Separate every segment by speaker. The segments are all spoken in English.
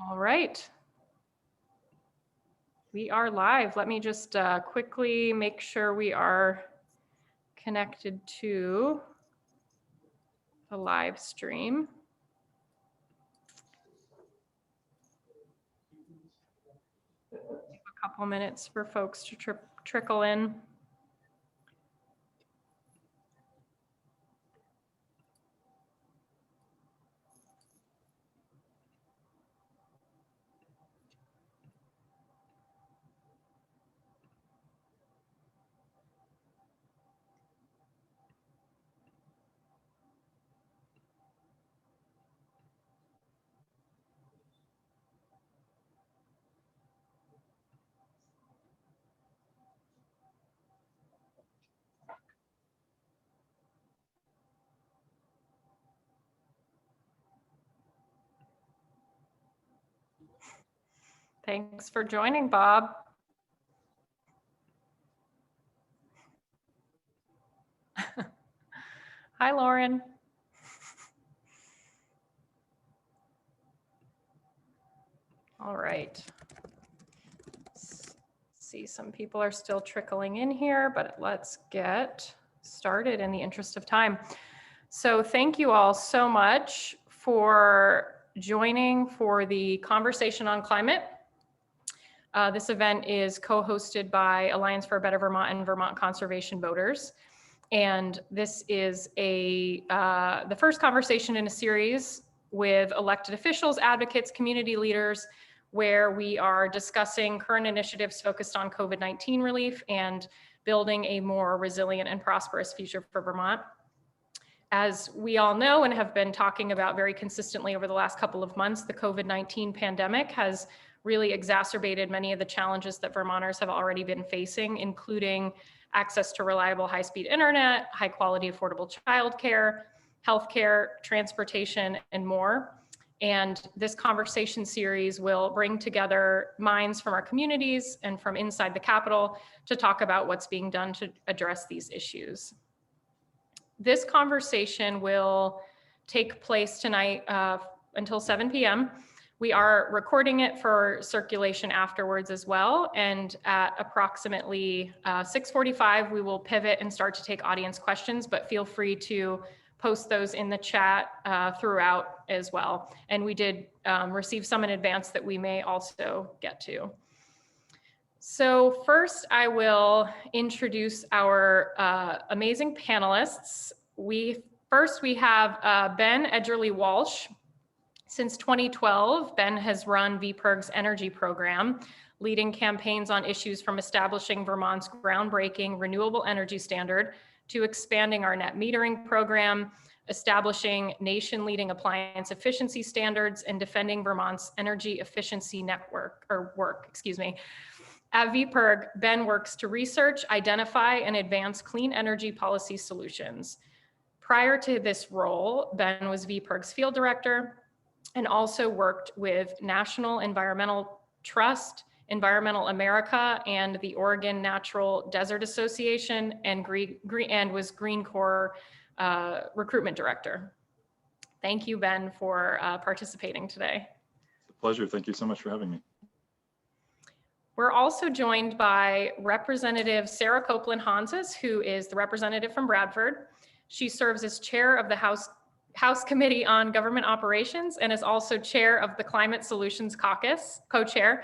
Speaker 1: All right. We are live. Let me just quickly make sure we are connected to the live stream. Take a couple minutes for folks to trickle in. Thanks for joining, Bob. Hi, Lauren. All right. See, some people are still trickling in here, but let's get started in the interest of time. So thank you all so much for joining for the conversation on climate. This event is co-hosted by Alliance for a Better Vermont and Vermont Conservation Voters. And this is the first conversation in a series with elected officials, advocates, community leaders, where we are discussing current initiatives focused on COVID-19 relief and building a more resilient and prosperous future for Vermont. As we all know and have been talking about very consistently over the last couple of months, the COVID-19 pandemic has really exacerbated many of the challenges that Vermonters have already been facing, including access to reliable high-speed internet, high-quality affordable childcare, healthcare, transportation, and more. And this conversation series will bring together minds from our communities and from inside the Capitol to talk about what's being done to address these issues. This conversation will take place tonight until 7 p.m. We are recording it for circulation afterwards as well. And at approximately 6:45, we will pivot and start to take audience questions, but feel free to post those in the chat throughout as well. And we did receive some in advance that we may also get to. So first, I will introduce our amazing panelists. We have Ben Edgerly-Walsh. Since 2012, Ben has run VPIRG's energy program, leading campaigns on issues from establishing Vermont's groundbreaking renewable energy standard to expanding our net metering program, establishing nation-leading appliance efficiency standards, and defending Vermont's energy efficiency work. At VPIRG, Ben works to research, identify, and advance clean energy policy solutions. Prior to this role, Ben was VPIRG's field director and also worked with National Environmental Trust, Environmental America, and the Oregon Natural Desert Association, and was Green Corps recruitment director. Thank you, Ben, for participating today.
Speaker 2: It's a pleasure. Thank you so much for having me.
Speaker 1: We're also joined by Representative Sarah Copeland Hanses, who is the representative from Bradford. She serves as chair of the House Committee on Government Operations and is also chair of the Climate Solutions Caucus, co-chair,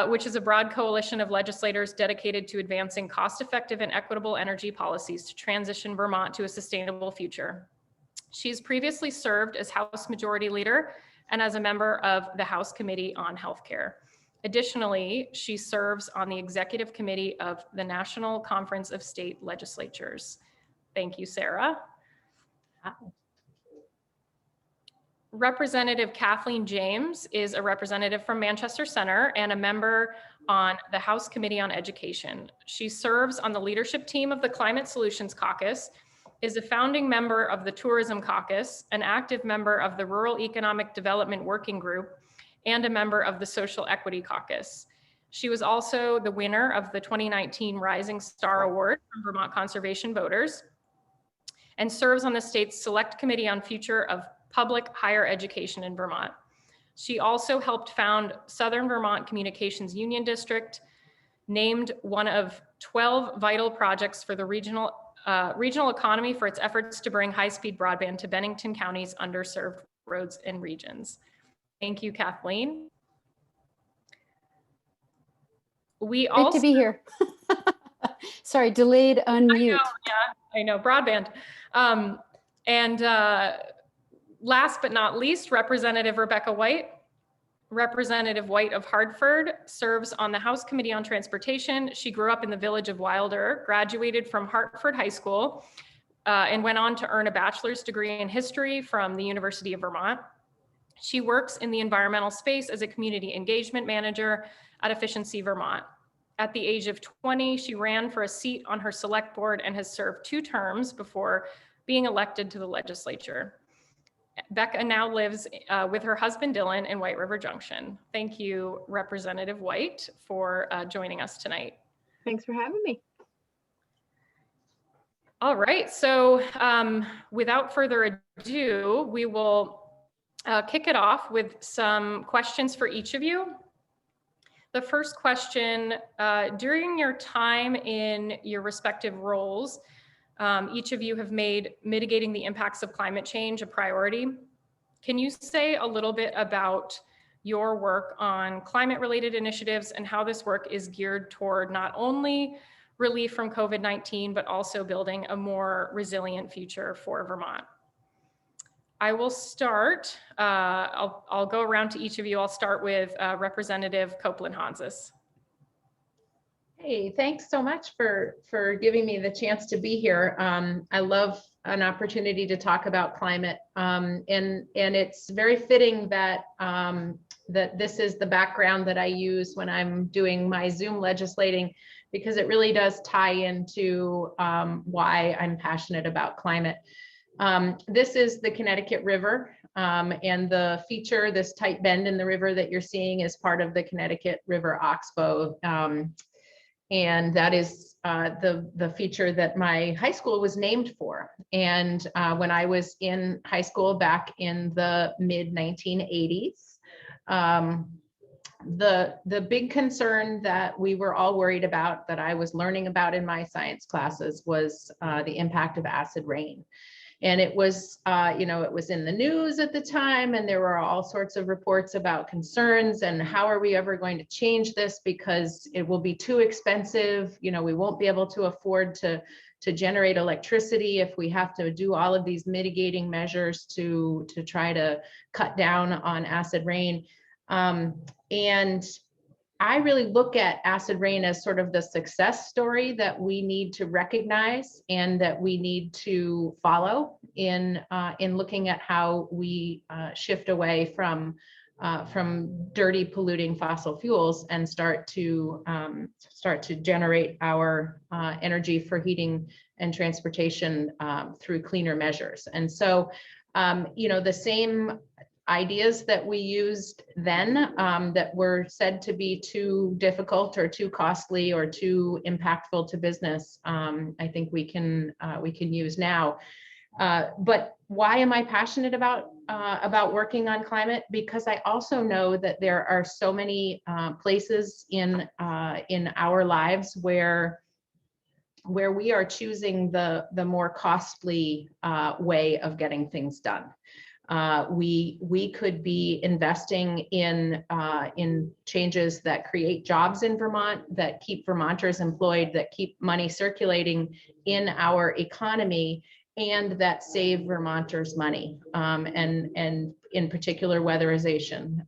Speaker 1: which is a broad coalition of legislators dedicated to advancing cost-effective and equitable energy policies to transition Vermont to a sustainable future. She's previously served as House Majority Leader and as a member of the House Committee on Healthcare. Additionally, she serves on the Executive Committee of the National Conference of State Legislatures. Thank you, Sarah. Representative Kathleen James is a representative from Manchester Center and a member on the House Committee on Education. She serves on the leadership team of the Climate Solutions Caucus, is a founding member of the Tourism Caucus, an active member of the Rural Economic Development Working Group, and a member of the Social Equity Caucus. She was also the winner of the 2019 Rising Star Award from Vermont Conservation Voters. and serves on the state's Select Committee on Future of Public Higher Education in Vermont. She also helped found Southern Vermont Communications Union District, named one of 12 vital projects for the regional economy for its efforts to bring high-speed broadband to Bennington County's underserved roads and regions. Thank you, Kathleen. We
Speaker 3: Great to be here. Sorry, delayed unmute.
Speaker 1: I know, broadband. Last but not least, Representative Rebecca White. Representative White of Hartford serves on the House Committee on Transportation. She grew up in the village of Wilder, graduated from Hartford High School, and went on to earn a bachelor's degree in history from the University of Vermont. She works in the environmental space as a community engagement manager at Efficiency Vermont. At the age of 20, she ran for a seat on her select board and has served 2 terms before being elected to the legislature. Becca now lives with her husband, Dylan, in White River Junction. Thank you, Representative White, for joining us tonight.
Speaker 4: Thanks for having me.
Speaker 1: All right, so without further ado, we will kick it off with some questions for each of you. The first question, during your time in your respective roles, each of you have made mitigating the impacts of climate change a priority. Can you say a little bit about your work on climate-related initiatives and how this work is geared toward not only relief from COVID-19, but also building a more resilient future for Vermont? I will start. I'll go around to each of you. I'll start with Representative Copeland-Hanzas.
Speaker 4: Hey, thanks so much for giving me the chance to be here. I love an opportunity to talk about climate, and it's very fitting that that this is the background that I use when I'm doing my Zoom legislating, because it really does tie into why I'm passionate about climate. This is the Connecticut River, and the feature, this tight bend in the river that you're seeing, is part of the Connecticut River Oxbow. And that is the feature that my high school was named for. And when I was in high school back in the mid 1980s, the big concern that we were all worried about, that I was learning about in my science classes, was the impact of acid rain. And it was, it was in the news at the time, and there were all sorts of reports about concerns and how are we ever going to change this, because it will be too expensive. We won't be able to afford to generate electricity if we have to do all of these mitigating measures to try to cut down on acid rain. And I really look at acid rain as sort of the success story that we need to recognize and that we need to follow in looking at how we shift away from dirty, polluting fossil fuels and start to generate our energy for heating and transportation through cleaner measures. And so, the same ideas that we used then that were said to be too difficult or too costly or too impactful to business, I think we can use now. But why am I passionate about working on climate? Because I also know that there are so many places in our lives where we are choosing the more costly way of getting things done. We could be investing in changes that create jobs in Vermont, that keep Vermonters employed, that keep money circulating in our economy, and that save Vermonters money, and in particular weatherization,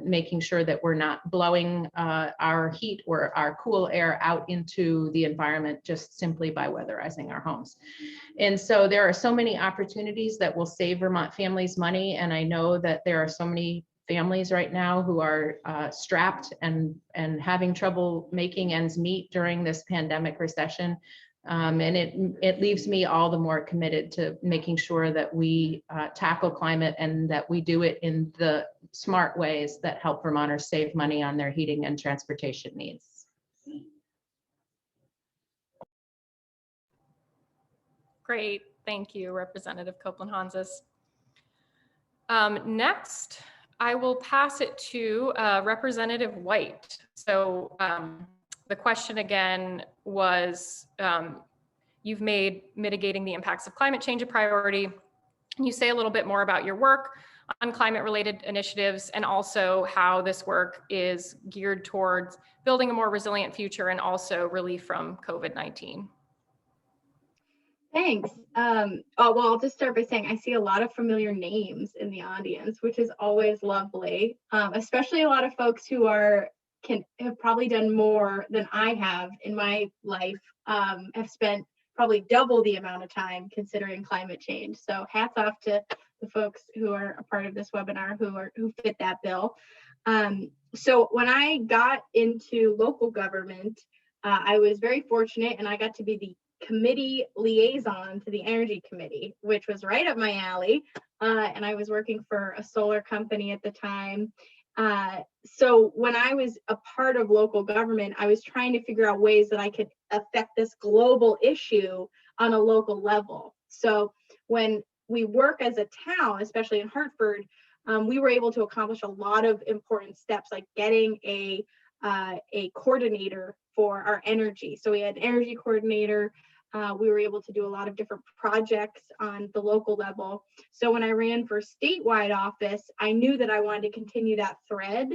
Speaker 4: making sure that we're not blowing our heat or our cool air out into the environment just simply by weatherizing our homes. And so there are so many opportunities that will save Vermont families money, and I know that there are so many families right now who are strapped and having trouble making ends meet during this pandemic recession. And it leaves me all the more committed to making sure that we tackle climate and that we do it in the smart ways that help Vermonters save money on their heating and transportation needs.
Speaker 1: Great. Thank you, Representative Copeland-Hanzas. Next, I will pass it to Representative White. So the question again was, you've made mitigating the impacts of climate change a priority. Can you say a little bit more about your work on climate-related initiatives and also how this work is geared towards building a more resilient future and also relief from COVID-19?
Speaker 5: Thanks. Well, I'll just start by saying I see a lot of familiar names in the audience, which is always lovely, especially a lot of folks who have probably done more than I have in my life, have spent probably double the amount of time considering climate change. So hats off to the folks who are a part of this webinar who fit that bill. So when I got into local government, I was very fortunate and I got to be the committee liaison to the Energy Committee, which was right up my alley. And I was working for a solar company at the time. So when I was a part of local government, I was trying to figure out ways that I could affect this global issue on a local level. So when we work as a town, especially in Hartford, we were able to accomplish a lot of important steps, like getting a coordinator for our energy. So we had an energy coordinator. We were able to do a lot of different projects on the local level. So when I ran for statewide office, I knew that I wanted to continue that thread.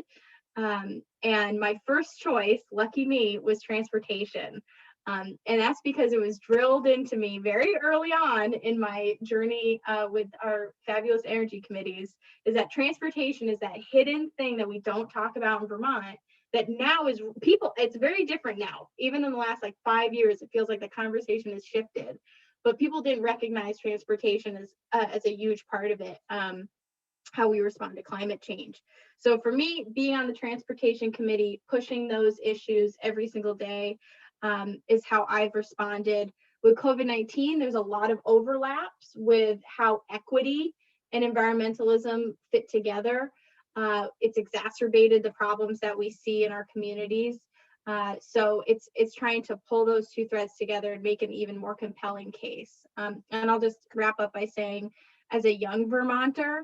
Speaker 5: And my first choice, lucky me, was transportation. And that's because it was drilled into me very early on in my journey with our fabulous energy committees, is that transportation is that hidden thing that we don't talk about in Vermont, that now is it's very different now. Even in the last like 5 years, it feels like the conversation has shifted, but people didn't recognize transportation as a huge part of it, how we respond to climate change. So for me, being on the transportation committee, pushing those issues every single day, is how I've responded. With COVID-19, there's a lot of overlaps with how equity and environmentalism fit together. It's exacerbated the problems that we see in our communities. So it's trying to pull those two threads together and make an even more compelling case. And I'll just wrap up by saying, as a young Vermonter,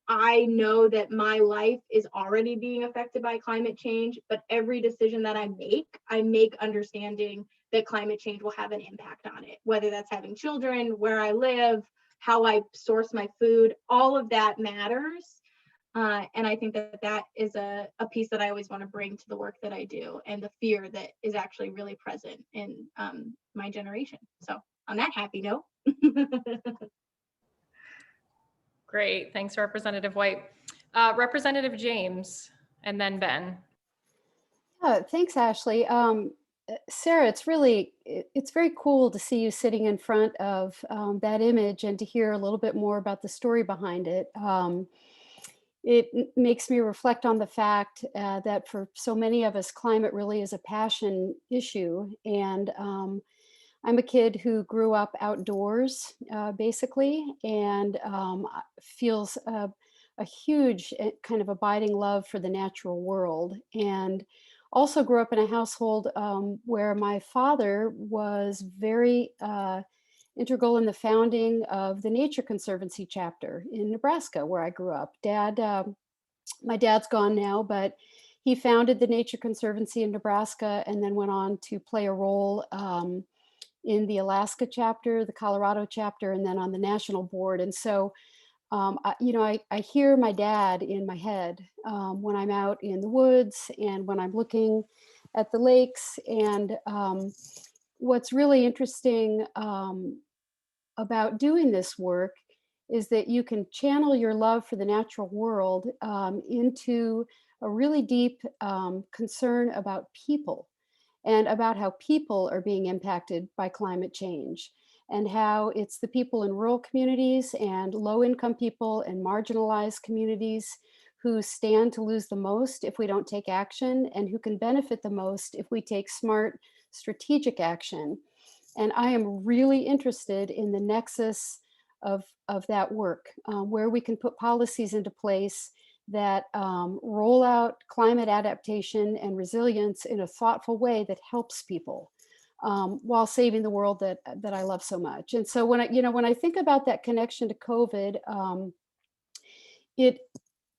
Speaker 5: I know that my life is already being affected by climate change, but every decision that I make understanding that climate change will have an impact on it, whether that's having children, where I live, how I source my food, all of that matters. And I think that is a piece that I always want to bring to the work that I do, and the fear that is actually really present in my generation. So on that happy note.
Speaker 1: Great, thanks, Representative White. Representative James, and then Ben.
Speaker 3: Thanks, Ashley. Sarah, it's very cool to see you sitting in front of that image and to hear a little bit more about the story behind it. It makes me reflect on the fact that for so many of us, climate really is a passion issue. And I'm a kid who grew up outdoors, basically, and feels a huge kind of abiding love for the natural world. And also grew up in a household where my father was very integral in the founding of the Nature Conservancy chapter in Nebraska, where I grew up. My dad's gone now, but he founded the Nature Conservancy in Nebraska and then went on to play a role in the Alaska chapter, the Colorado chapter, and then on the national board. And so, I hear my dad in my head when I'm out in the woods and when I'm looking at the lakes. And what's really interesting about doing this work is that you can channel your love for the natural world into a really deep concern about people, and about how people are being impacted by climate change, and how it's the people in rural communities and low-income people and marginalized communities who stand to lose the most if we don't take action, and who can benefit the most if we take smart, strategic action. And I am really interested in the nexus of that work, where we can put policies into place that roll out climate adaptation and resilience in a thoughtful way that helps people. while saving the world that I love so much. And so when I think about that connection to COVID, it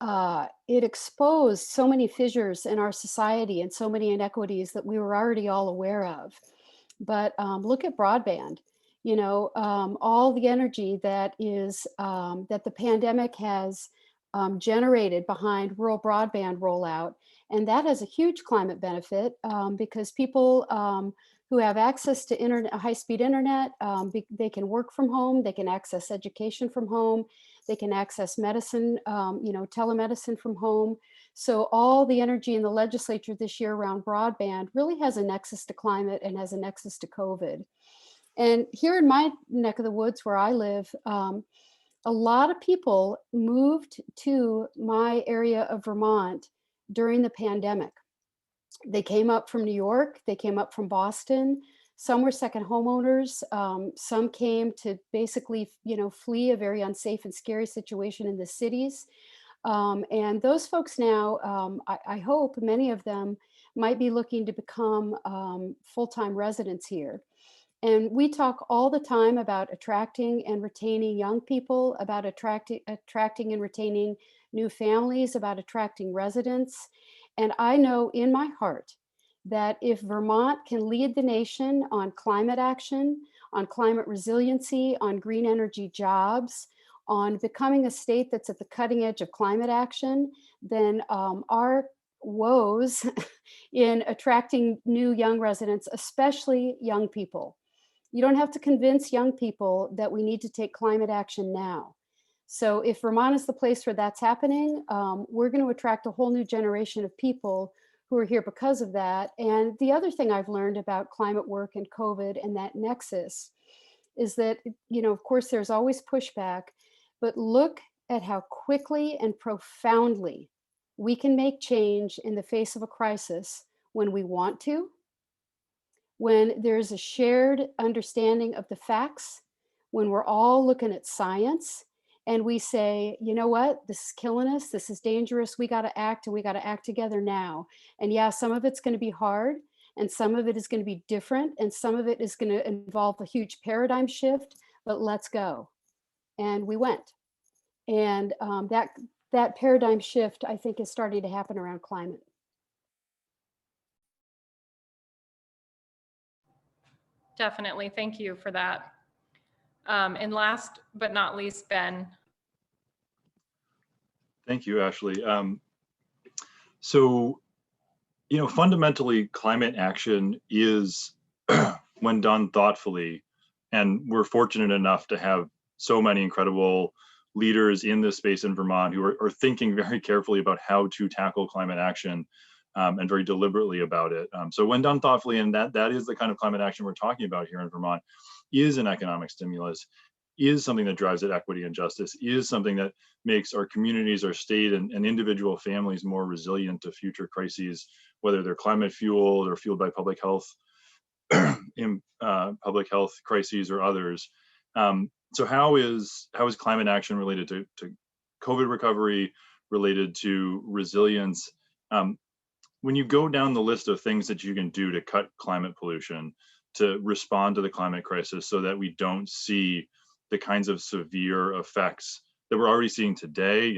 Speaker 3: it exposed so many fissures in our society and so many inequities that we were already all aware of. But look at broadband. All the energy that the pandemic has generated behind rural broadband rollout, and that has a huge climate benefit because people who have access to internet, high-speed internet, they can work from home, they can access education from home, they can access medicine, telemedicine from home. So all the energy in the legislature this year around broadband really has a nexus to climate and has a nexus to COVID. And here in my neck of the woods where I live, a lot of people moved to my area of Vermont during the pandemic. They came up from New York, they came up from Boston. Some were second homeowners. Some came to basically, flee a very unsafe and scary situation in the cities. And those folks now, I hope many of them might be looking to become full-time residents here. And we talk all the time about attracting and retaining young people, about attracting and retaining new families, about attracting residents. And I know in my heart that if Vermont can lead the nation on climate action, on climate resiliency, on green energy jobs, on becoming a state that's at the cutting edge of climate action, then our woes in attracting new young residents, especially young people. You don't have to convince young people that we need to take climate action now. So if Vermont is the place where that's happening, we're going to attract a whole new generation of people who are here because of that. And the other thing I've learned about climate work and COVID and that nexus is that, of course, there's always pushback, but look at how quickly and profoundly we can make change in the face of a crisis when we want to, when there's a shared understanding of the facts, when we're all looking at science and we say, you know what, this is killing us, this is dangerous, we got to act and we got to act together now. And yeah, some of it's going to be hard and some of it is going to be different and some of it is going to involve a huge paradigm shift, but let's go. And we went. And that paradigm shift, I think, is starting to happen around climate.
Speaker 1: Definitely. Thank you for that. And last but not least, Ben.
Speaker 2: Thank you, Ashley. So, fundamentally, climate action is, when done thoughtfully, and we're fortunate enough to have so many incredible leaders in this space in Vermont who are thinking very carefully about how to tackle climate action and very deliberately about it. So when done thoughtfully, and that is the kind of climate action we're talking about here in Vermont, is an economic stimulus, is something that drives at equity and justice, is something that makes our communities, our state, and individual families more resilient to future crises, whether they're climate fueled or fueled by public health, public health crises or others. So how is climate action related to COVID recovery, related to resilience? When you go down the list of things that you can do to cut climate pollution, to respond to the climate crisis so that we don't see the kinds of severe effects that we're already seeing today.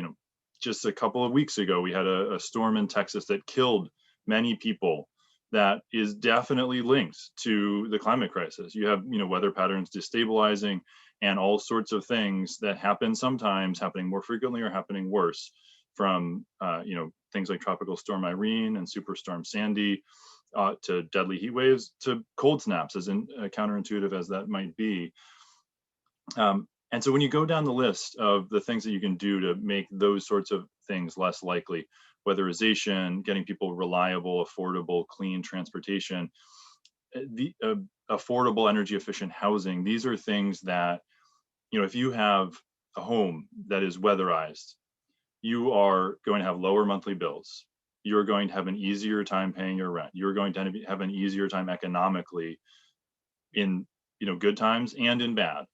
Speaker 2: Just a couple of weeks ago, we had a storm in Texas that killed many people. That is definitely linked to the climate crisis. You have, weather patterns destabilizing and all sorts of things that happen sometimes, happening more frequently or happening worse, from, things like Tropical Storm Irene and Superstorm Sandy, to deadly heat waves, to cold snaps, as counterintuitive as that might be. And so when you go down the list of the things that you can do to make those sorts of things less likely, weatherization, getting people reliable, affordable, clean transportation, the affordable, energy efficient housing, these are things that, if you have a home that is weatherized, you are going to have lower monthly bills. You're going to have an easier time paying your rent. You're going to have an easier time economically in, good times and in bad.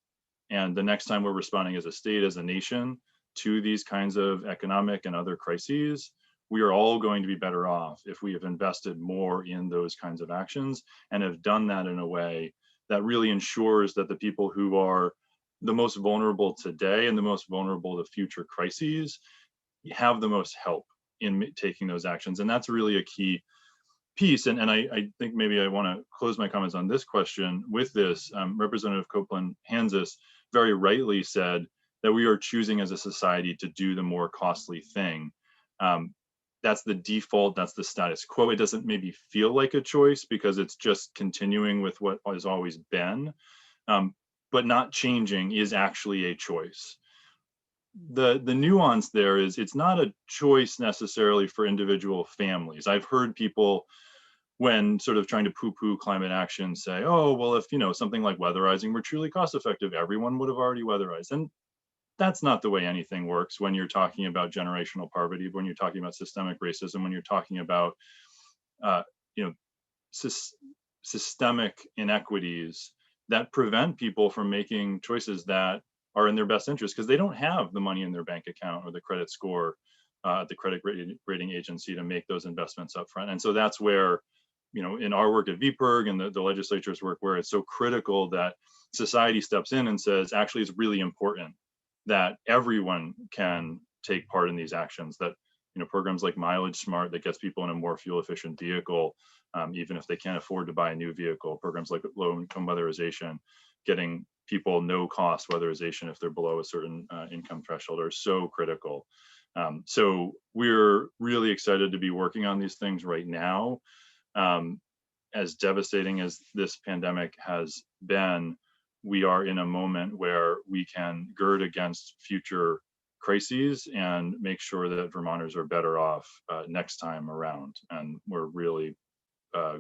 Speaker 2: And the next time we're responding as a state, as a nation, to these kinds of economic and other crises, we are all going to be better off if we have invested more in those kinds of actions and have done that in a way that really ensures that the people who are the most vulnerable today and the most vulnerable to future crises have the most help in taking those actions. And that's really a key piece. And I think maybe I want to close my comments on this question with this. Representative Copeland-Hansis very rightly said that we are choosing as a society to do the more costly thing. That's the default, that's the status quo. It doesn't maybe feel like a choice because it's just continuing with what has always been, but not changing is actually a choice. The nuance there is it's not a choice necessarily for individual families. I've heard people, when sort of trying to poo-poo climate action, say, oh, well, if something like weatherizing were truly cost effective, everyone would have already weatherized. And that's not the way anything works when you're talking about generational poverty, when you're talking about systemic racism, when you're talking about systemic inequities that prevent people from making choices that are in their best interest because they don't have the money in their bank account or the credit score, the credit rating agency to make those investments up front. And so that's where, in our work at VPIRG and the legislature's work, where it's so critical that society steps in and says, actually, it's really important that everyone can take part in these actions, that programs like Mileage Smart that gets people in a more fuel efficient vehicle, even if they can't afford to buy a new vehicle, programs like low income weatherization, getting people no cost weatherization if they're below a certain income threshold are so critical. So we're really excited to be working on these things right now. As devastating as this pandemic has been, we are in a moment where we can gird against future crises and make sure that Vermonters are better off next time around. And we're really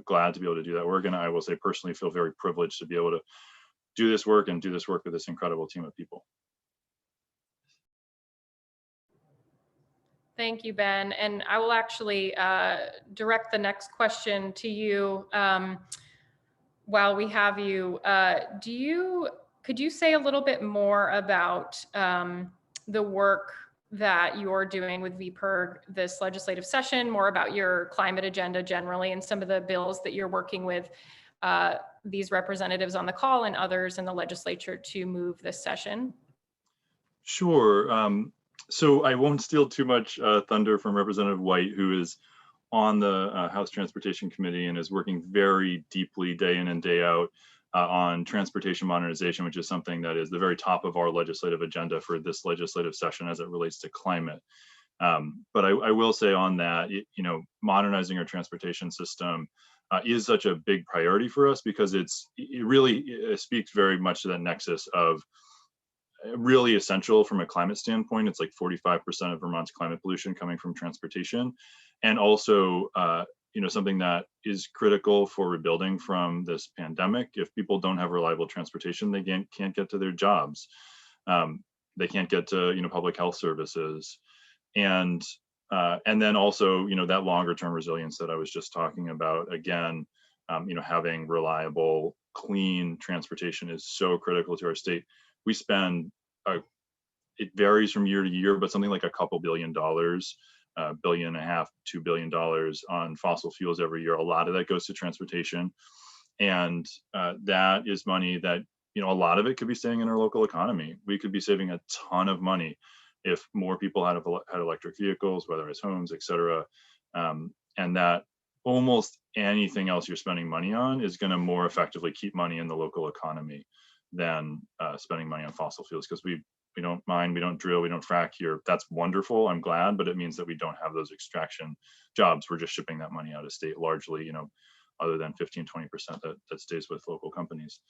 Speaker 2: glad to be able to do that. I will say personally, feel very privileged to be able to do this work and do this work with this incredible team of people.
Speaker 1: Thank you, Ben. And I will actually direct the next question to you. While we have you, could you say a little bit more about the work that you're doing with VPIRG this legislative session, more about your climate agenda generally, and some of the bills that you're working with these representatives on the call and others in the legislature to move this session?
Speaker 2: Sure. So I won't steal too much thunder from Representative White, who is on the House Transportation Committee and is working very deeply day in and day out on transportation modernization, which is something that is the very top of our legislative agenda for this legislative session as it relates to climate. But I will say on that, modernizing our transportation system is such a big priority for us because it really speaks very much to that nexus of really essential from a climate standpoint. It's like 45% of Vermont's climate pollution coming from transportation. And also, something that is critical for rebuilding from this pandemic. If people don't have reliable transportation, they can't get to their jobs. They can't get to, public health services. And then also, that longer term resilience that I was just talking about, again, having reliable, clean transportation is so critical to our state. We spend, it varies from year to year, but something like a couple $1 billion, $1.5 billion, $2 billion on fossil fuels every year. A lot of that goes to transportation. And that is money that, a lot of it could be staying in our local economy. We could be saving a ton of money if more people had electric vehicles, whether it's homes, et cetera. And that almost anything else you're spending money on is going to more effectively keep money in the local economy than spending money on fossil fuels, because we don't mine, we don't drill, we don't frack here. That's wonderful, I'm glad, but it means that we don't have those extraction jobs. We're just shipping that money out of state largely, other than 15, 20% that stays with local companies.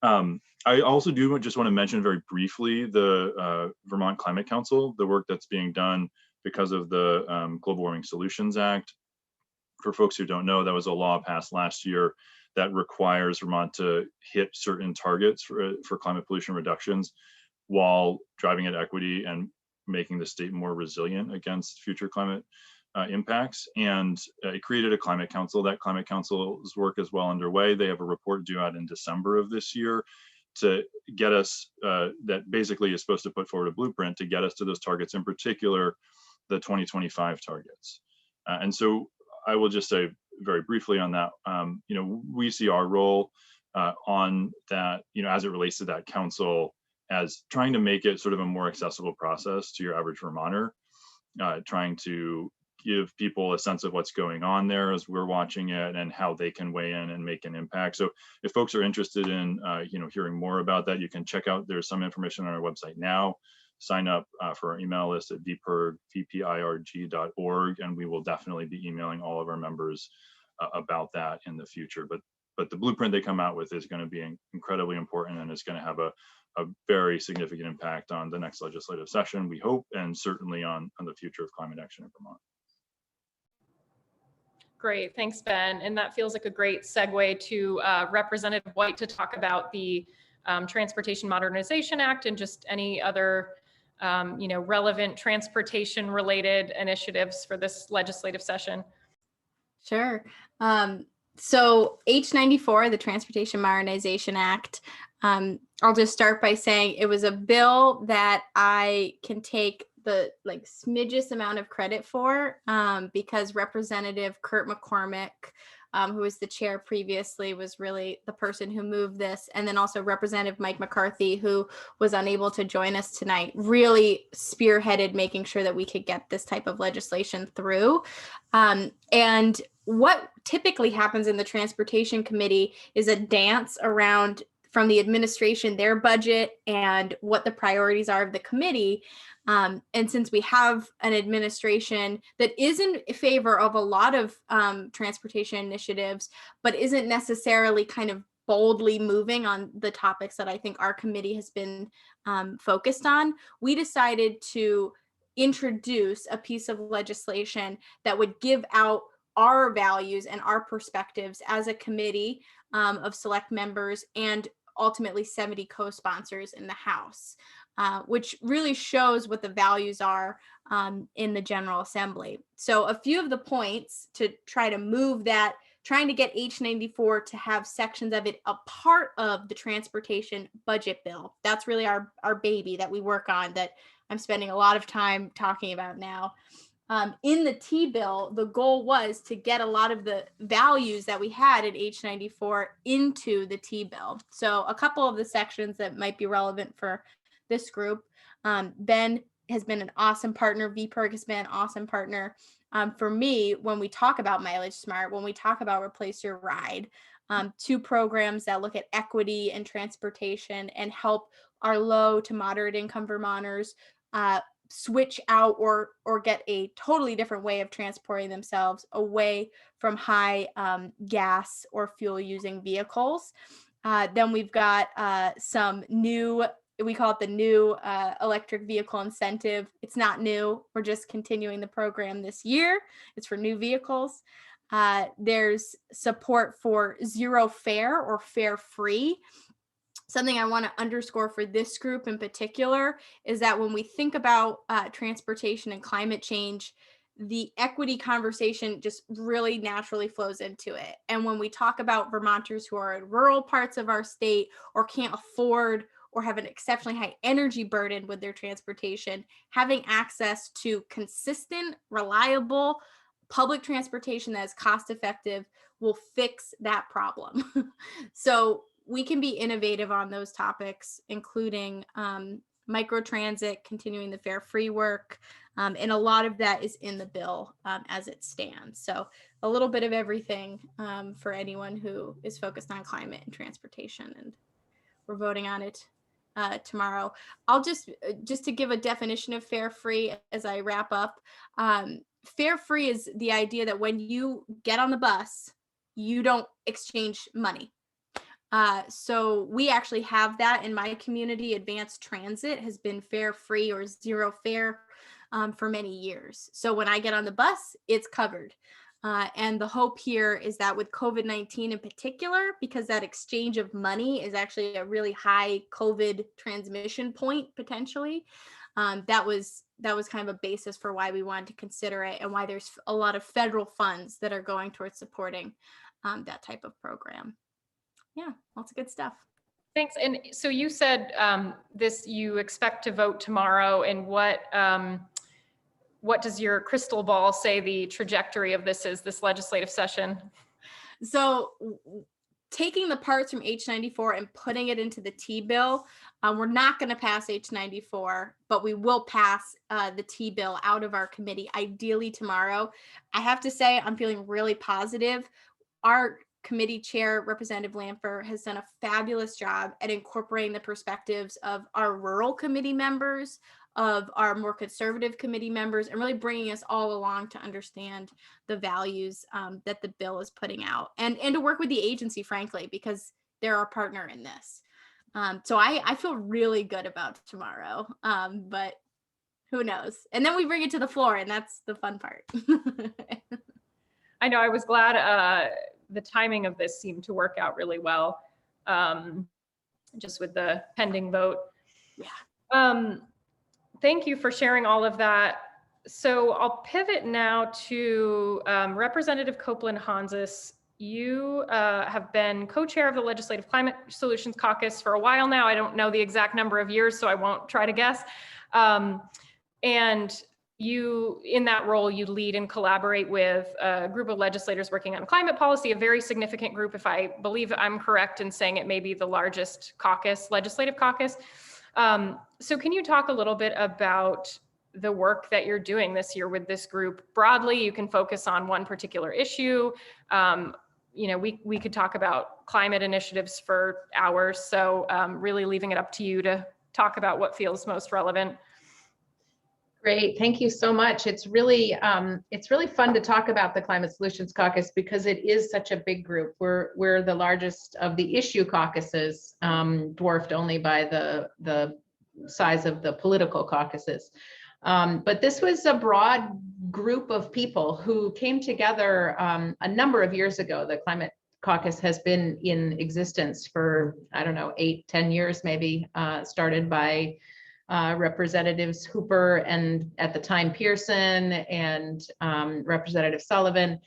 Speaker 2: I also do just want to mention very briefly the Vermont Climate Council, the work that's being done because of the Global Warming Solutions Act. For folks who don't know, that was a law passed last year that requires Vermont to hit certain targets for climate pollution reductions while driving at equity and making the state more resilient against future climate impacts. And it created a climate council. That climate council's work is well underway. They have a report due out in December of this year to get us, that basically is supposed to put forward a blueprint to get us to those targets, in particular, the 2025 targets. And so I will just say very briefly on that, we see our role on that, as it relates to that council, as trying to make it sort of a more accessible process to your average Vermonter, trying to give people a sense of what's going on there as we're watching it and how they can weigh in and make an impact. So if folks are interested in, hearing more about that, you can check out, there's some information on our website now. Sign up for our email list at vpirg.org, and we will definitely be emailing all of our members about that in the future. But the blueprint they come out with is going to be incredibly important, and it's going to have a very significant impact on the next legislative session, we hope, and certainly on the future of climate action in Vermont.
Speaker 1: Great, thanks, Ben. And that feels like a great segue to Representative White to talk about the Transportation Modernization Act and just any other relevant transportation related initiatives for this legislative session.
Speaker 6: Sure. So H94, the Transportation Modernization Act, I'll just start by saying it was a bill that I can take the smidgest amount of credit for, because Representative Kurt McCormick, who was the chair previously, was really the person who moved this. And then also Representative Mike McCarthy, who was unable to join us tonight, really spearheaded making sure that we could get this type of legislation through. And what typically happens in the Transportation Committee is a dance around, from the administration, their budget and what the priorities are of the committee. And since we have an administration that is in favor of a lot of transportation initiatives, but isn't necessarily kind of boldly moving on the topics that I think our committee has been focused on, we decided to introduce a piece of legislation that would give out our values and our perspectives as a committee of select members and ultimately 70 co-sponsors in the House, which really shows what the values are in the General Assembly. So a few of the points to try to move that, trying to get H94 to have sections of it a part of the transportation budget bill. That's really our baby that we work on, that I'm spending a lot of time talking about now. In the T bill, the goal was to get a lot of the values that we had in H94 into the T bill. So a couple of the sections that might be relevant for this group, Ben has been an awesome partner. VPIRG has been an awesome partner. For me, when we talk about Mileage Smart, when we talk about Replace Your Ride, two programs that look at equity and transportation and help our low to moderate income Vermonters switch out or get a totally different way of transporting themselves away from high gas or fuel using vehicles. Then we've got some new, we call it the new electric vehicle incentive. It's not new. We're just continuing the program this year. It's for new vehicles. There's support for zero fare or fare free. Something I want to underscore for this group in particular is that when we think about transportation and climate change, the equity conversation just really naturally flows into it. And when we talk about Vermonters who are in rural parts of our state or can't afford or have an exceptionally high energy burden with their transportation, having access to consistent, reliable public transportation that is cost effective will fix that problem. So we can be innovative on those topics, including microtransit, continuing the fare-free work, and a lot of that is in the bill as it stands. So a little bit of everything for anyone who is focused on climate and transportation, and we're voting on it tomorrow. I'll just to give a definition of fare-free as I wrap up. Fare-free is the idea that when you get on the bus, you don't exchange money. So we actually have that in my community. Advanced Transit has been fare free or zero fare for many years. So when I get on the bus, it's covered. And the hope here is that with COVID-19 in particular, because that exchange of money is actually a really high COVID transmission point potentially, that was kind of a basis for why we wanted to consider it and why there's a lot of federal funds that are going towards supporting that type of program. Yeah, lots of good stuff.
Speaker 1: Thanks. And so you said you expect to vote tomorrow, and what what does your crystal ball say the trajectory of this is, this legislative session?
Speaker 6: So taking the parts from H94 and putting it into the T bill, we're not going to pass H94, but we will pass the T bill out of our committee, ideally tomorrow. I have to say, I'm feeling really positive. Our committee chair, Representative Lanfer, has done a fabulous job at incorporating the perspectives of our rural committee members, of our more conservative committee members, and really bringing us all along to understand the values that the bill is putting out, and to work with the agency, frankly, because they're our partner in this. So I feel really good about tomorrow, but who knows? And then we bring it to the floor, and that's the fun part.
Speaker 1: I know, I was glad the timing of this seemed to work out really well, just with the pending vote.
Speaker 6: Yeah.
Speaker 1: Thank you for sharing all of that. So I'll pivot now to Representative Copeland-Hanzis. You have been co-chair of the Legislative Climate Solutions Caucus for a while now. I don't know the exact number of years, so I won't try to guess. And you, in that role, you lead and collaborate with a group of legislators working on climate policy, a very significant group. If I believe I'm correct in saying it may be the largest caucus, legislative caucus. So can you talk a little bit about the work that you're doing this year with this group? Broadly, you can focus on one particular issue. You know, we could talk about climate initiatives for hours. So really leaving it up to you to talk about what feels most relevant.
Speaker 4: Great, thank you so much. It's really fun to talk about the Climate Solutions Caucus because it is such a big group. We're the largest of the issue caucuses, dwarfed only by the size of the political caucuses. But this was a broad group of people who came together a number of years ago. The Climate Caucus has been in existence for, I don't know, 8-10 years maybe, started by Representatives Hooper and at the time Pearson and Representative Sullivan,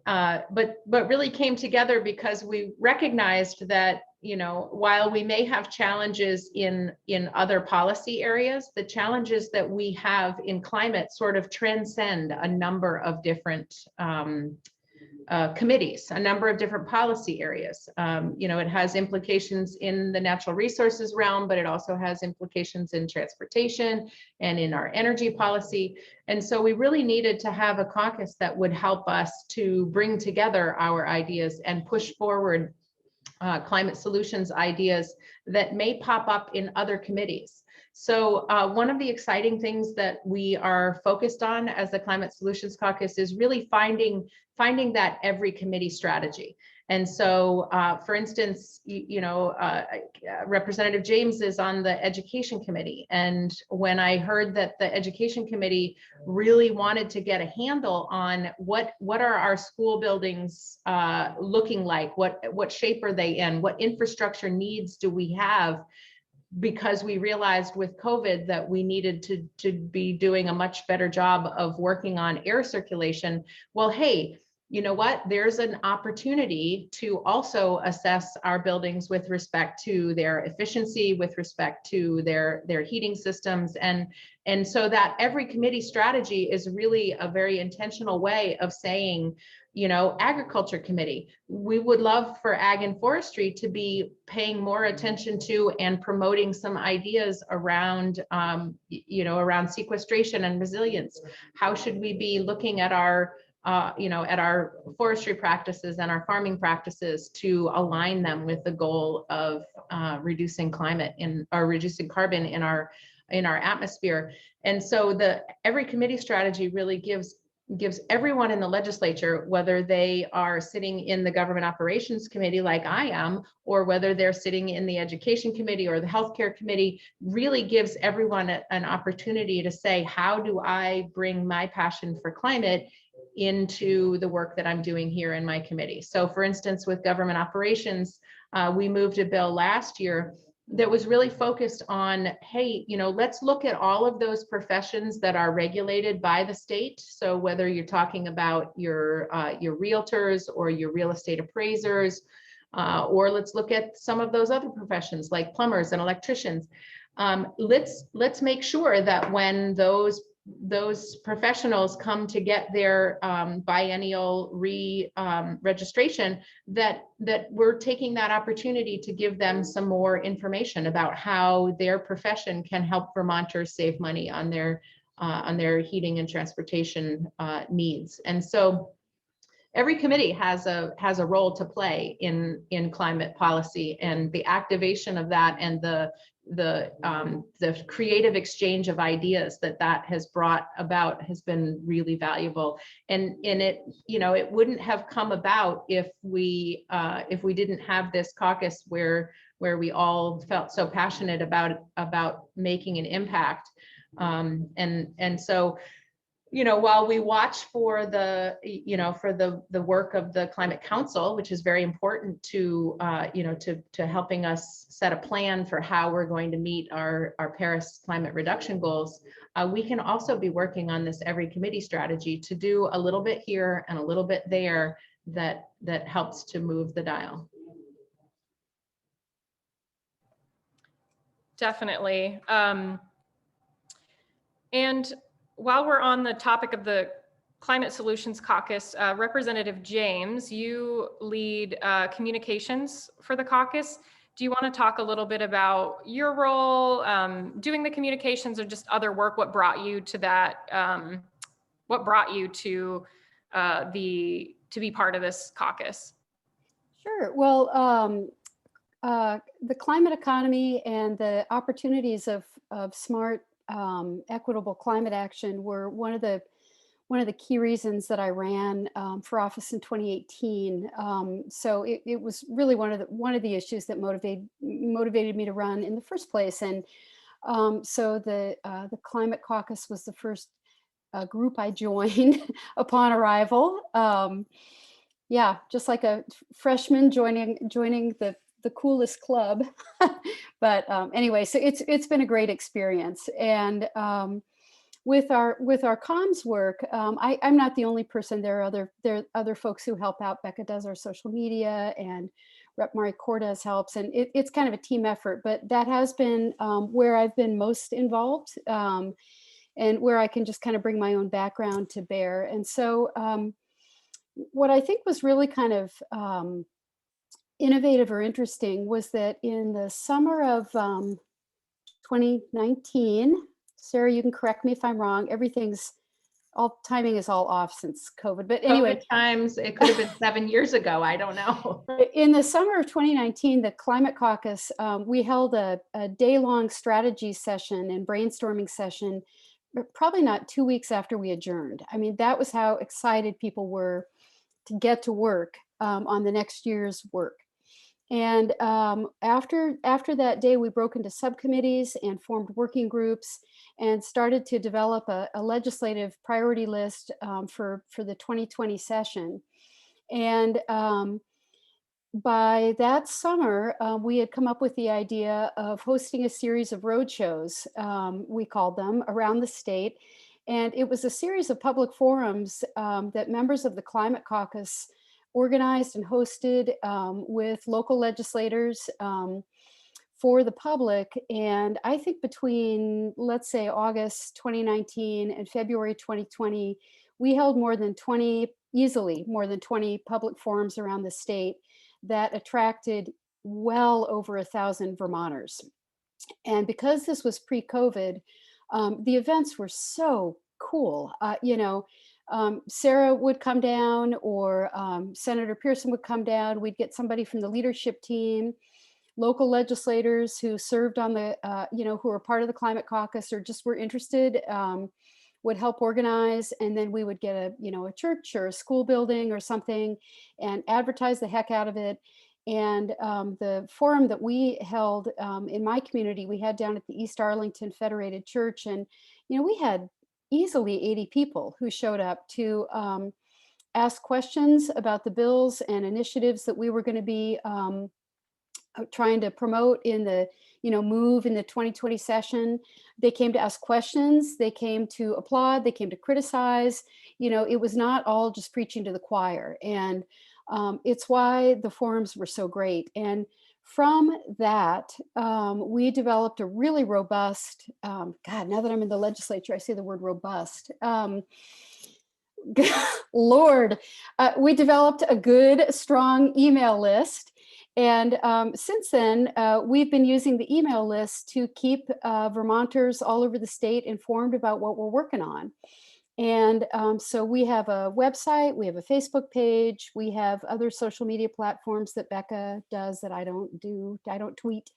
Speaker 4: but really came together because we recognized that, you know, while we may have challenges in other policy areas, the challenges that we have in climate sort of transcend a number of different committees, a number of different policy areas. You know, it has implications in the natural resources realm, but it also has implications in transportation and in our energy policy. And so we really needed to have a caucus that would help us to bring together our ideas and push forward climate solutions ideas that may pop up in other committees. So one of the exciting things that we are focused on as the Climate Solutions Caucus is really finding that every committee strategy. And so, for instance, Representative James is on the Education Committee. And when I heard that the Education Committee really wanted to get a handle on what are our school buildings looking like, what shape are they in, what infrastructure needs do we have, because we realized with COVID that we needed to be doing a much better job of working on air circulation. Well, hey, you know what? There's an opportunity to also assess our buildings with respect to their efficiency, with respect to their heating systems. And so that every committee strategy is really a very intentional way of saying, you know, Agriculture Committee, we would love for Ag and Forestry to be paying more attention to and promoting some ideas around, around sequestration and resilience. How should we be looking at our at our forestry practices and our farming practices to align them with the goal of reducing carbon in our atmosphere. And so every committee strategy really gives everyone in the legislature, whether they are sitting in the Government Operations Committee like I am, or whether they're sitting in the Education Committee or the Healthcare Committee, really gives everyone an opportunity to say, how do I bring my passion for climate into the work that I'm doing here in my committee? So for instance, with government operations, we moved a bill last year that was really focused on, hey, let's look at all of those professions that are regulated by the state. So whether you're talking about your realtors or your real estate appraisers, or let's look at some of those other professions like plumbers and electricians. Let's make sure that when those those professionals come to get their biennial registration, that we're taking that opportunity to give them some more information about how their profession can help Vermonters save money on their heating and transportation needs. And so every committee has a role to play in climate policy, and the activation of that and the creative exchange of ideas that has brought about has been really valuable. And it, you know, it wouldn't have come about if we didn't have this caucus where we all felt so passionate about making an impact. And so, you know, while we watch for the work of the Climate Council, which is very important to helping us set a plan for how we're going to meet our Paris climate reduction goals, we can also be working on this every committee strategy to do a little bit here and a little bit there that helps to move the dial.
Speaker 1: Definitely. And while we're on the topic of the Climate Solutions Caucus, Representative James, you lead communications for the caucus. Do you want to talk a little bit about your role doing the communications, or just other work? What brought you to that? What brought you to be part of this caucus?
Speaker 3: Sure. Well, the climate economy and the opportunities of smart, equitable climate action were one of the key reasons that I ran for office in 2018. So it was really one of the issues that motivated me to run in the first place. And so the Climate Caucus was the first group I joined upon arrival. Yeah, just like a freshman joining the coolest club. But anyway, so it's been a great experience. And with our comms work, I'm not the only person. There are other folks who help out. Becca does our social media, and Rep. Mari Cortez helps, and it's kind of a team effort. But that has been where I've been most involved, and where I can just kind of bring my own background to bear. And so what I think was really kind of innovative or interesting was that in the summer of 2019, Sarah, you can correct me if I'm wrong, timing is all off since COVID, but anyway.
Speaker 4: COVID times, it could have been 7 years ago, I don't know.
Speaker 3: In the summer of 2019, the Climate Caucus, we held a day-long strategy session and brainstorming session, probably not 2 weeks after we adjourned. I mean, that was how excited people were to get to work on the next year's work. And after that day, we broke into subcommittees and formed working groups and started to develop a legislative priority list for the 2020 session. And by that summer, we had come up with the idea of hosting a series of roadshows, we called them, around the state. And it was a series of public forums that members of the Climate Caucus organized and hosted with local legislators for the public. And I think between, let's say, August 2019 and February 2020, we held easily more than 20 public forums around the state that attracted well over 1,000 Vermonters. And because this was pre-COVID, the events were so cool. Sarah would come down, or Senator Pearson would come down. We'd get somebody from the leadership team, local legislators who served on the, who were part of the Climate Caucus or just were interested, would help organize. And then we would get a church or a school building or something and advertise the heck out of it. And the forum that we held in my community, we had down at the East Arlington Federated Church. And, we had easily 80 people who showed up to ask questions about the bills and initiatives that we were going to be trying to promote in the, move in the 2020 session. They came to ask questions, they came to applaud, they came to criticize. It was not all just preaching to the choir. And it's why the forums were so great. And from that, we developed a really robust, God, now that I'm in the legislature, I say the word robust. Lord, we developed a good, strong email list. And since then, we've been using the email list to keep Vermonters all over the state informed about what we're working on. And so we have a website, we have a Facebook page, we have other social media platforms that Becca does that I don't do, I don't tweet.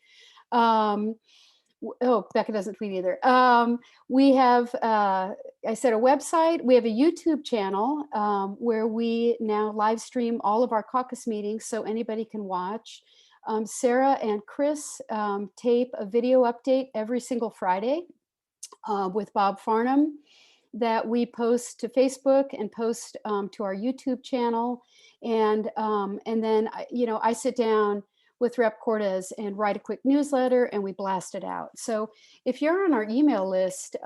Speaker 3: Oh, Becca doesn't tweet either. We have, I said, a website. We have a YouTube channel where we now live stream all of our caucus meetings so anybody can watch. Sarah and Chris tape a video update every single Friday with Bob Farnham that we post to Facebook and post to our YouTube channel. And then, I sit down with Rep. Cortez and write a quick newsletter and we blast it out. So if you're on our email list,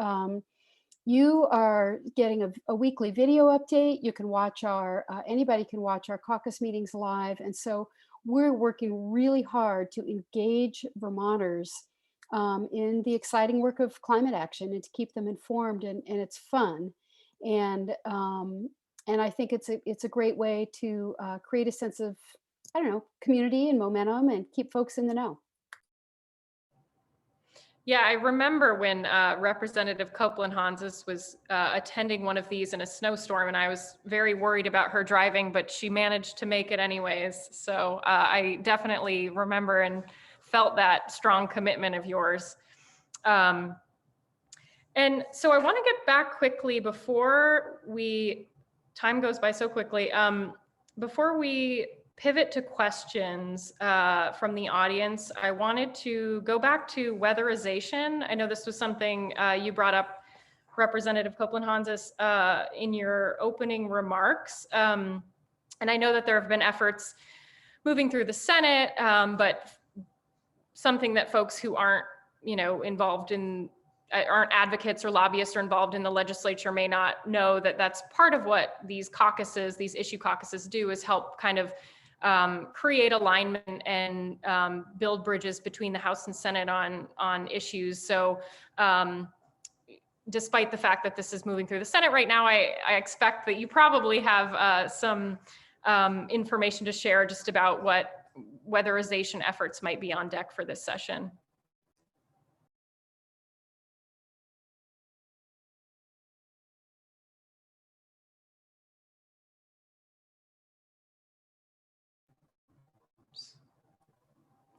Speaker 3: you are getting a weekly video update. You can watch anybody can watch our caucus meetings live. And so we're working really hard to engage Vermonters in the exciting work of climate action and to keep them informed, and it's fun. And I think it's a great way to create a sense of, I don't know, community and momentum and keep folks in the know.
Speaker 1: Yeah, I remember when Representative Copeland-Hanzas was attending one of these in a snowstorm, and I was very worried about her driving, but she managed to make it anyways. So I definitely remember and felt that strong commitment of yours. And so I want to get back quickly before time goes by so quickly, before we pivot to questions from the audience. I wanted to go back to weatherization. I know this was something you brought up, Representative Copeland-Hanzas, in your opening remarks. And I know that there have been efforts moving through the Senate, but something that folks who aren't, involved in, aren't advocates or lobbyists or involved in the legislature may not know that that's part of what these caucuses, these issue caucuses do, is help kind of create alignment and build bridges between the House and Senate on issues. So despite the fact that this is moving through the Senate right now, I expect that you probably have some information to share just about what weatherization efforts might be on deck for this session.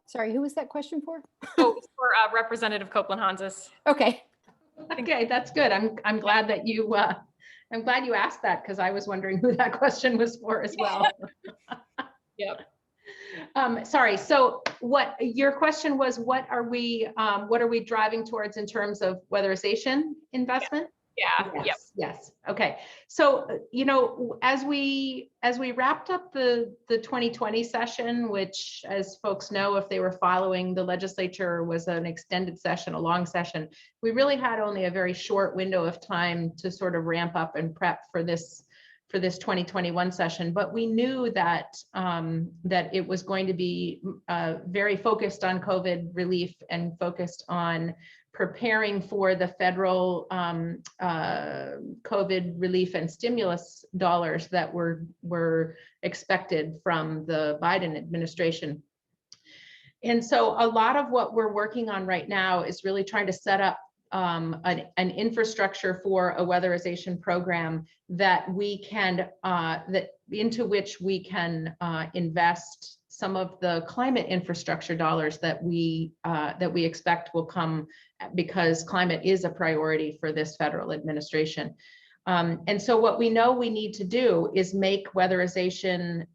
Speaker 3: Sorry, who was that question for?
Speaker 1: Oh, for Representative Copeland-Hanzas.
Speaker 3: Okay.
Speaker 4: Okay, that's good. I'm glad that you I'm glad you asked that, because I was wondering who that question was for as well.
Speaker 1: Yep.
Speaker 4: Sorry. So what your question was, what are we driving towards in terms of weatherization investment?
Speaker 1: Yeah.
Speaker 4: Yes,
Speaker 1: Yep.
Speaker 4: yes. Okay. So, as we wrapped up the 2020 session, which, as folks know, if they were following the legislature, was an extended session, a long session, we really had only a very short window of time to sort of ramp up and prep for this 2021 session. But we knew that that it was going to be very focused on COVID relief and focused on preparing for the federal COVID relief and stimulus dollars that were expected from the Biden administration. And so a lot of what we're working on right now is really trying to set up an infrastructure for a weatherization program that we can into which we can invest some of the climate infrastructure dollars that we expect will come, because climate is a priority for this federal administration. And so what we know we need to do is make weatherization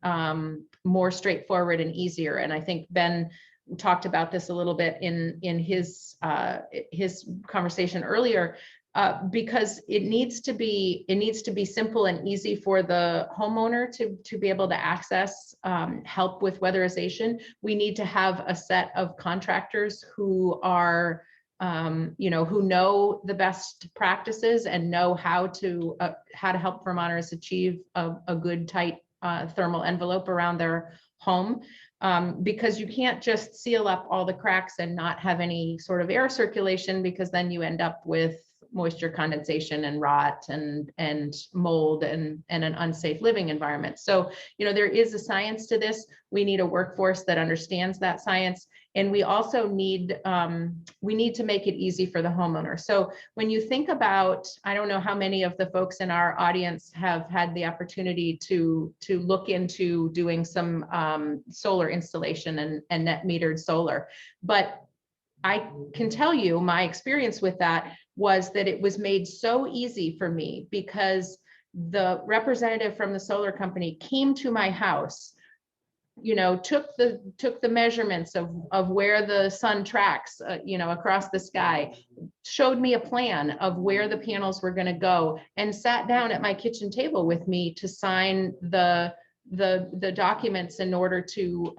Speaker 4: more straightforward and easier. And I think Ben talked about this a little bit in his conversation earlier, because it needs to be simple and easy for the homeowner to be able to access help with weatherization. We need to have a set of contractors who are who know the best practices and know how to help Vermonters achieve a good, tight thermal envelope around their home. because you can't just seal up all the cracks and not have any sort of air circulation, because then you end up with moisture condensation and rot and mold and an unsafe living environment. So, there is a science to this. We need a workforce that understands that science. And we also need, we need to make it easy for the homeowner. So when you think about, I don't know how many of the folks in our audience have had the opportunity to look into doing some solar installation and net metered solar, but I can tell you my experience with that was that it was made so easy for me because the representative from the solar company came to my house, took the measurements of where the sun tracks, across the sky, showed me a plan of where the panels were going to go, and sat down at my kitchen table with me to sign the documents in order to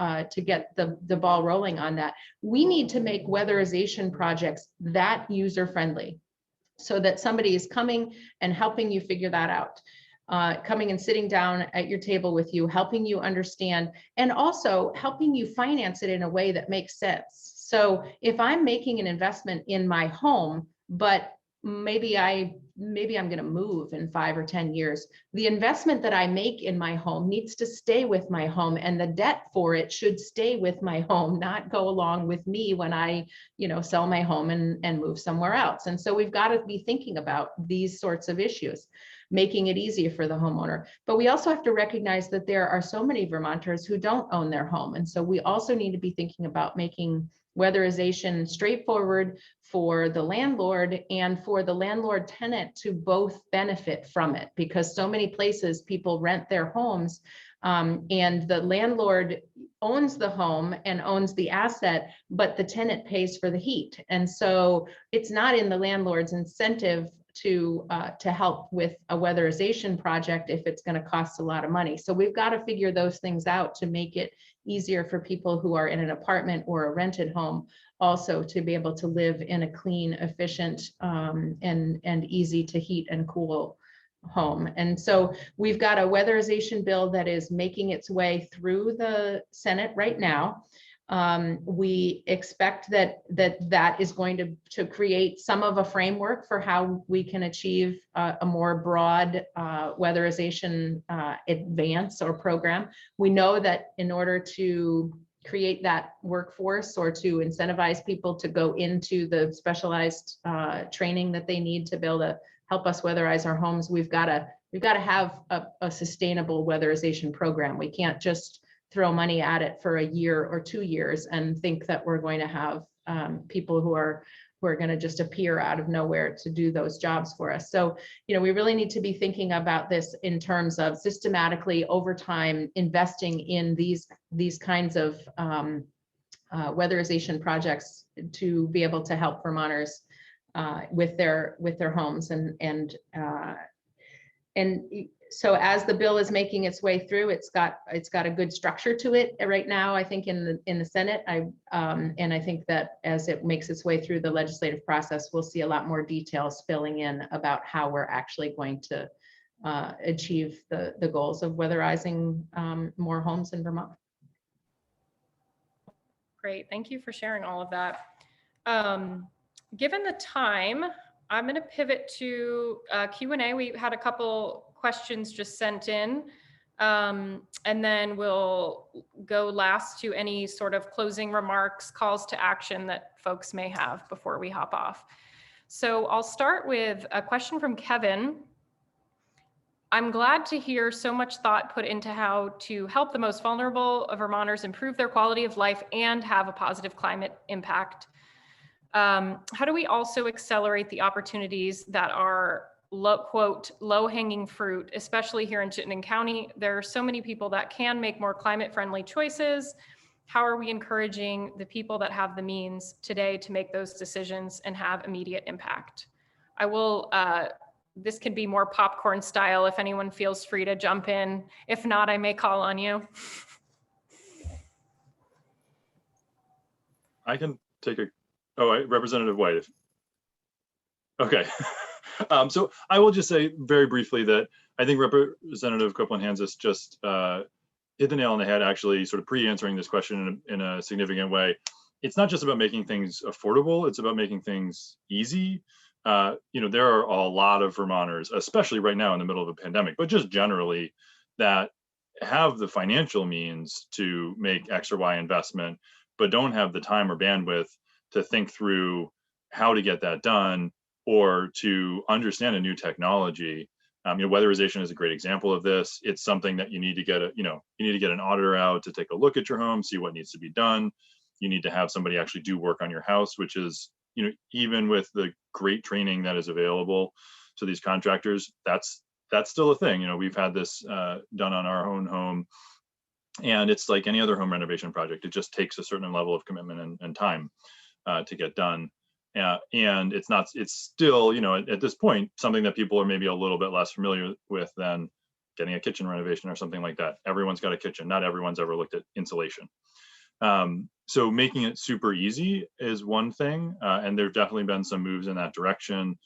Speaker 4: get the ball rolling on that. We need to make weatherization projects that user friendly, so that somebody is coming and helping you figure that out. Coming and sitting down at your table with you, helping you understand, and also helping you finance it in a way that makes sense. So if I'm making an investment in my home, but maybe I'm going to move in 5 or 10 years, the investment that I make in my home needs to stay with my home, and the debt for it should stay with my home, not go along with me when I, sell my home and move somewhere else. And so we've got to be thinking about these sorts of issues, making it easier for the homeowner. But we also have to recognize that there are so many Vermonters who don't own their home. And so we also need to be thinking about making weatherization straightforward for the landlord and for the landlord tenant to both benefit from it, because so many places people rent their homes, and the landlord owns the home and owns the asset, but the tenant pays for the heat. And so it's not in the landlord's incentive to help with a weatherization project if it's going to cost a lot of money. So we've got to figure those things out to make it easier for people who are in an apartment or a rented home also to be able to live in a clean, efficient, and easy to heat and cool home. And so we've got a weatherization bill that is making its way through the Senate right now. We expect that is going to create some of a framework for how we can achieve a more broad weatherization advance or program. We know that in order to create that workforce or to incentivize people to go into the specialized training that they need to be able to help us weatherize our homes, we've got to have a sustainable weatherization program. We can't just throw money at it for a year or 2 years and think that we're going to have people who are going to just appear out of nowhere to do those jobs for us. So, we really need to be thinking about this in terms of systematically over time investing in these kinds of weatherization projects to be able to help Vermonters with their homes and so as the bill is making its way through, it's got a good structure to it right now, I think in the Senate. And I think that as it makes its way through the legislative process, we'll see a lot more details filling in about how we're actually going to achieve the goals of weatherizing more homes in Vermont.
Speaker 1: Great, thank you for sharing all of that. Given the time, I'm going to pivot to Q&A. We had a couple questions just sent in, and then we'll go last to any sort of closing remarks, calls to action that folks may have before we hop off. So I'll start with a question from Kevin. I'm glad to hear so much thought put into how to help the most vulnerable of Vermonters improve their quality of life and have a positive climate impact. How do we also accelerate the opportunities that are low-hanging fruit, especially here in Chittenden County? There are so many people that can make more climate-friendly choices. How are we encouraging the people that have the means today to make those decisions and have immediate impact? I will, this can be more popcorn style if anyone feels free to jump in. If not, I may call on you.
Speaker 2: I can take Representative White. Okay. So I will just say very briefly that I think Representative Copeland-Hansis just hit the nail on the head, actually, sort of pre-answering this question in a significant way. It's not just about making things affordable, it's about making things easy. There are a lot of Vermonters, especially right now in the middle of a pandemic, but just generally, that have the financial means to make X or Y investment, but don't have the time or bandwidth to think through how to get that done or to understand a new technology. Weatherization is a great example of this. It's something that you need to get an auditor out to take a look at your home, see what needs to be done. You need to have somebody actually do work on your house, which is, even with the great training that is available to these contractors, that's still a thing. We've had this done on our own home, and it's like any other home renovation project. It just takes a certain level of commitment and time to get done. And it's still, at this point, something that people are maybe a little bit less familiar with than getting a kitchen renovation or something like that. Everyone's got a kitchen. Not everyone's ever looked at insulation. So making it super easy is one thing. And there've definitely been some moves in that direction.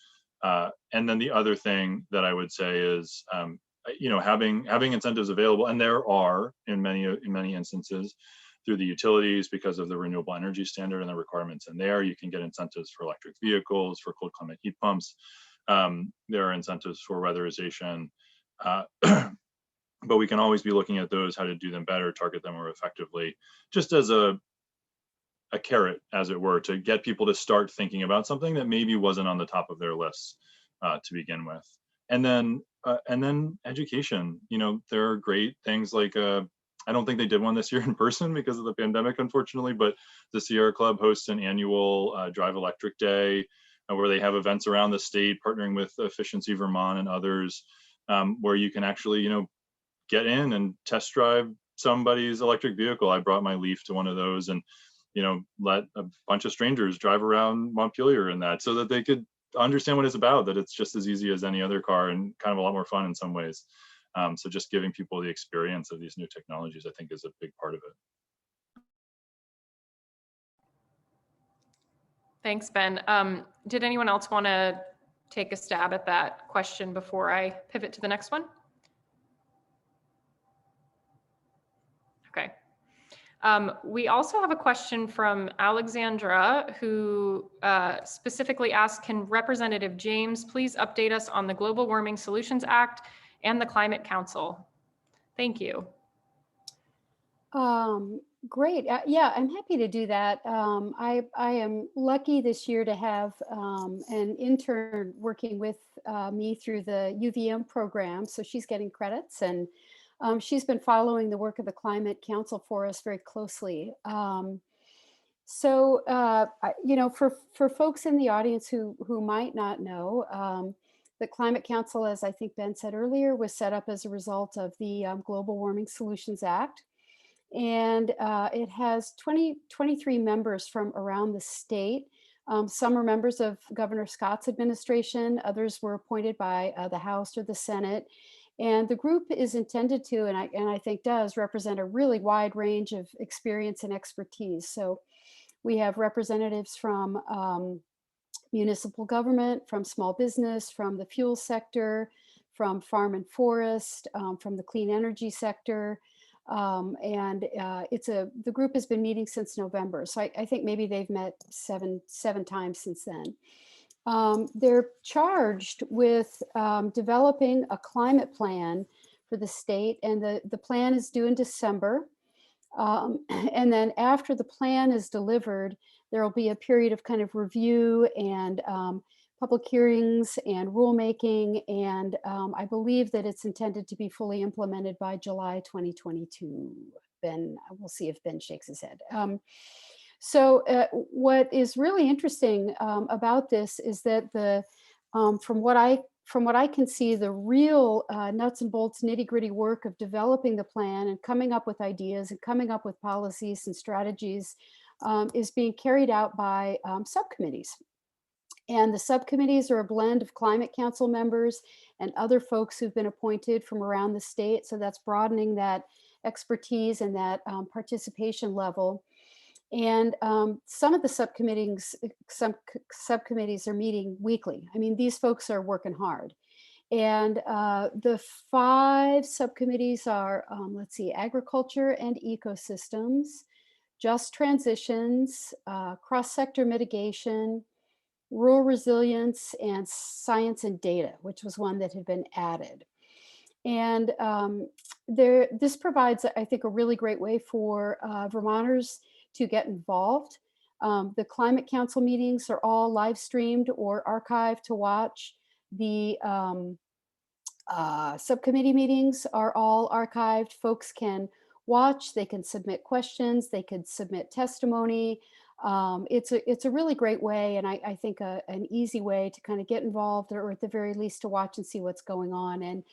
Speaker 2: And then the other thing that I would say is, having incentives available, and there are in many instances, through the utilities because of the renewable energy standard and the requirements in there. You can get incentives for electric vehicles, for cold climate heat pumps. There are incentives for weatherization, but we can always be looking at those, how to do them better, target them more effectively, just as a carrot, as it were, to get people to start thinking about something that maybe wasn't on the top of their lists to begin with. And then education. There are great things like I don't think they did one this year in person because of the pandemic, unfortunately, but the Sierra Club hosts an annual Drive Electric Day where they have events around the state, partnering with Efficiency Vermont and others, where you can actually, get in and test drive somebody's electric vehicle. I brought my Leaf to one of those and, let a bunch of strangers drive around Montpelier in that so that they could understand what it's about, that it's just as easy as any other car and kind of a lot more fun in some ways. So just giving people the experience of these new technologies, I think, is a big part of it.
Speaker 1: Thanks, Ben. Did anyone else want to take a stab at that question before I pivot to the next one? Okay. We also have a question from Alexandra, who specifically asked, can Representative James please update us on the Global Warming Solutions Act and the Climate Council? Thank you.
Speaker 3: Great. Yeah, I'm happy to do that. I am lucky this year to have an intern working with me through the UVM program. So she's getting credits, and she's been following the work of the Climate Council for us very closely. For folks in the audience who might not know, the Climate Council, as I think Ben said earlier, was set up as a result of the Global Warming Solutions Act. And it has 23 members from around the state. Some are members of Governor Scott's administration. Others were appointed by the House or the Senate. And the group is intended to, and I think does, represent a really wide range of experience and expertise. So we have representatives from municipal government, from small business, from the fuel sector, from farm and forest, from the clean energy sector. The group has been meeting since November. So I think maybe they've met seven times since then. They're charged with developing a climate plan for the state, and the plan is due in December. And then after the plan is delivered, there will be a period of kind of review and public hearings and rulemaking. And I believe that it's intended to be fully implemented by July 2022. Ben, we'll see if Ben shakes his head. What is really interesting about this is that from what I can see, the real nuts and bolts, nitty gritty work of developing the plan and coming up with ideas and coming up with policies and strategies is being carried out by subcommittees. And the subcommittees are a blend of Climate Council members and other folks who've been appointed from around the state. So that's broadening that expertise and that participation level. And some of the subcommittees are meeting weekly. I mean, these folks are working hard. And the 5 subcommittees are, let's see, agriculture and ecosystems, just transitions, cross-sector mitigation, rural resilience, and science and data, which was one that had been added. And this provides, I think, a really great way for Vermonters to get involved. The Climate Council meetings are all live streamed or archived to watch. The subcommittee meetings are all archived. Folks can watch, they can submit questions, they could submit testimony. It's a really great way, and I think an easy way to kind of get involved, or at the very least to watch and see what's going on. And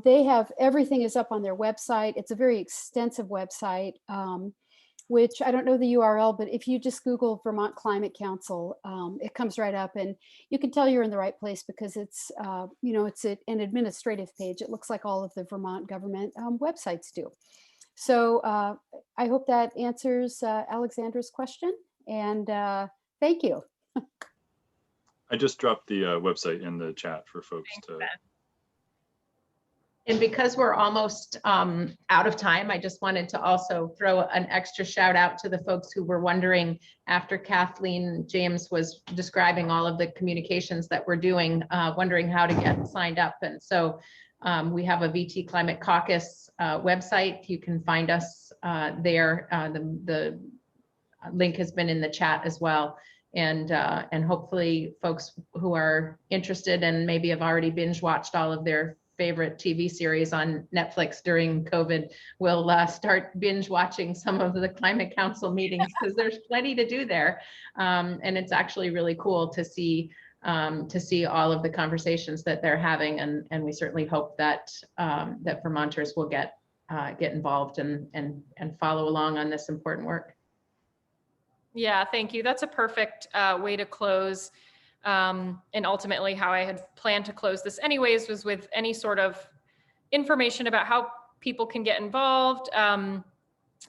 Speaker 3: they have, everything is up on their website. It's a very extensive website, which I don't know the URL, but if you just Google Vermont Climate Council, it comes right up, and you can tell you're in the right place because it's, it's an administrative page. It looks like all of the Vermont government websites do. So I hope that answers Alexandra's question, and thank you.
Speaker 2: I just dropped the website in the chat for folks to.
Speaker 4: And because we're almost out of time, I just wanted to also throw an extra shout out to the folks who were wondering, after Kathleen James was describing all of the communications that we're doing, wondering how to get signed up. And so we have a VT Climate Caucus website. You can find us there. The link has been in the chat as well. And hopefully folks who are interested and maybe have already binge watched all of their favorite TV series on Netflix during COVID will start binge watching some of the Climate Council meetings, because there's plenty to do there. And it's actually really cool to see all of the conversations that they're having. And we certainly hope that that Vermonters will get involved and follow along on this important work.
Speaker 1: Yeah, thank you. That's a perfect way to close. And ultimately how I had planned to close this anyways was with any sort of information about how people can get involved,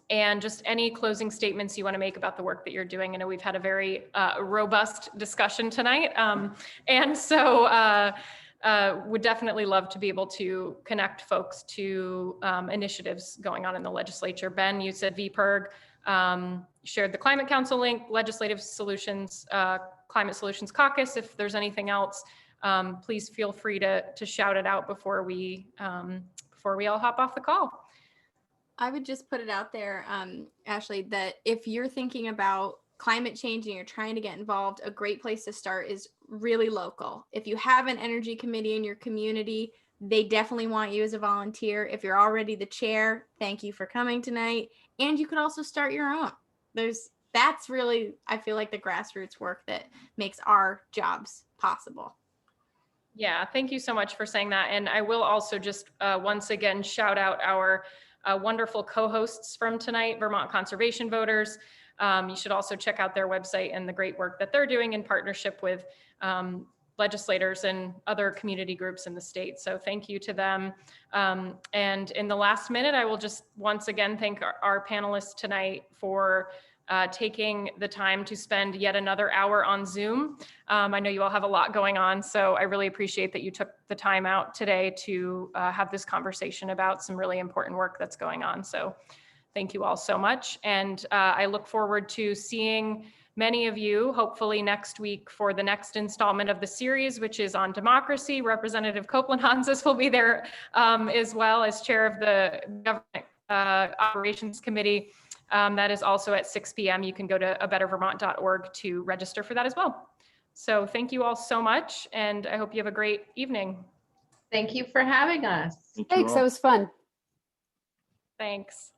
Speaker 1: and just any closing statements you want to make about the work that you're doing. I know we've had a very robust discussion tonight. And so would definitely love to be able to connect folks to initiatives going on in the legislature. Ben, you said VPIRG, shared the Climate Council link, Legislative Solutions, Climate Solutions Caucus. If there's anything else, please feel free to shout it out before we all hop off the call.
Speaker 6: I would just put it out there, Ashley, that if you're thinking about climate change and you're trying to get involved, a great place to start is really local. If you have an energy committee in your community, they definitely want you as a volunteer. If you're already the chair, thank you for coming tonight. And you could also start your own. That's really, I feel like, the grassroots work that makes our jobs possible.
Speaker 1: Yeah, thank you so much for saying that. And I will also just once again shout out our wonderful co-hosts from tonight, Vermont Conservation Voters. You should also check out their website and the great work that they're doing in partnership with legislators and other community groups in the state. So thank you to them. And in the last minute, I will just once again thank our panelists tonight for taking the time to spend yet another hour on Zoom. I know you all have a lot going on, so I really appreciate that you took the time out today to have this conversation about some really important work that's going on. So thank you all so much. And I look forward to seeing many of you, hopefully next week, for the next installment of the series, which is on democracy. Representative Copeland-Hanses will be there as well as chair of the Government Operations Committee. That is also at 6 p.m. You can go to bettervermont.org to register for that as well. So thank you all so much, and I hope you have a great evening.
Speaker 4: Thank you for having us.
Speaker 3: Thanks, that was fun.
Speaker 1: Thanks.